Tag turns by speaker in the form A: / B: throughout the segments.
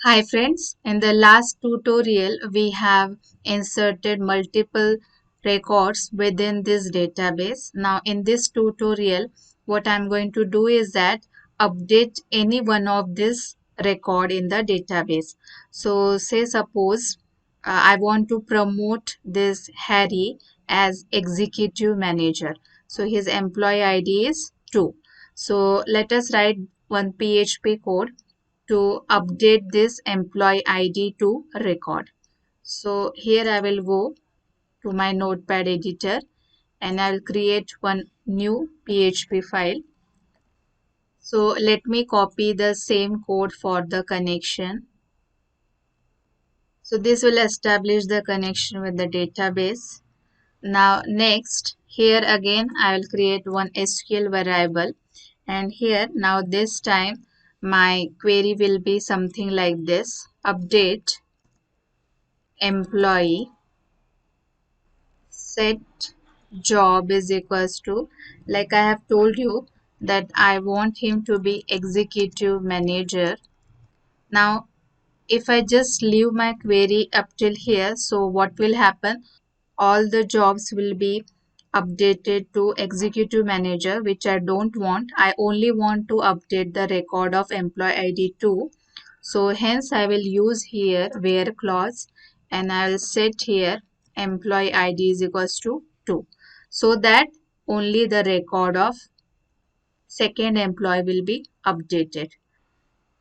A: Hi friends, in the last tutorial we have inserted multiple records within this database. Now in this tutorial what I'm going to do is that update any one of this record in the database. So say suppose I want to promote this Harry as executive manager. So his employee ID is 2. So let us write one PHP code to update this employee ID to record. So here I will go to my notepad editor and I will create one new PHP file. So let me copy the same code for the connection. So this will establish the connection with the database. Now next, here again I will create one SQL variable, and here now this time my query will be something like this: update employee set job is equals to, like I have told you that I want him to be executive manager. Now if I just leave my query up till here, so what will happen? All the jobs will be updated to executive manager, which I don't want. I only want to update the record of employee ID too. So hence I will use here where clause, and I will set here employee ID is equals to 2, so that only the record of second employee will be updated.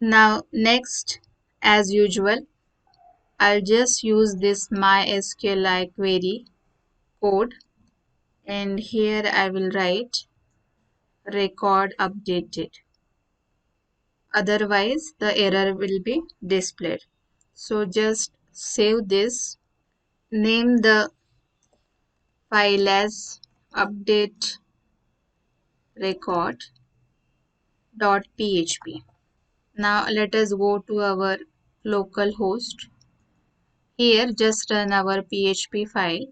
A: Now next, as usual, I'll just use this MySQL query code, and here I will write record updated. Otherwise, the error will be displayed. So just save this, name the file as update record.php. Now let us go to our local host. Here just run our PHP file.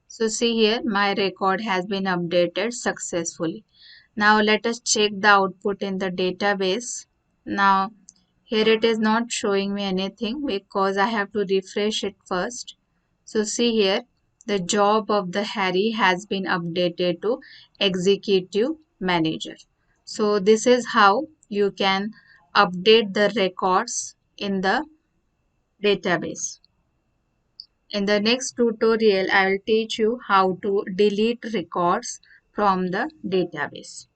A: So see here my record has been updated successfully. Now let us check the output in the database. Now here it is not showing me anything because I have to refresh it first. So see here the job of the Harry has been updated to executive manager. So this is how you can update the records in the database. In the next tutorial, I will teach you how to delete records from the database.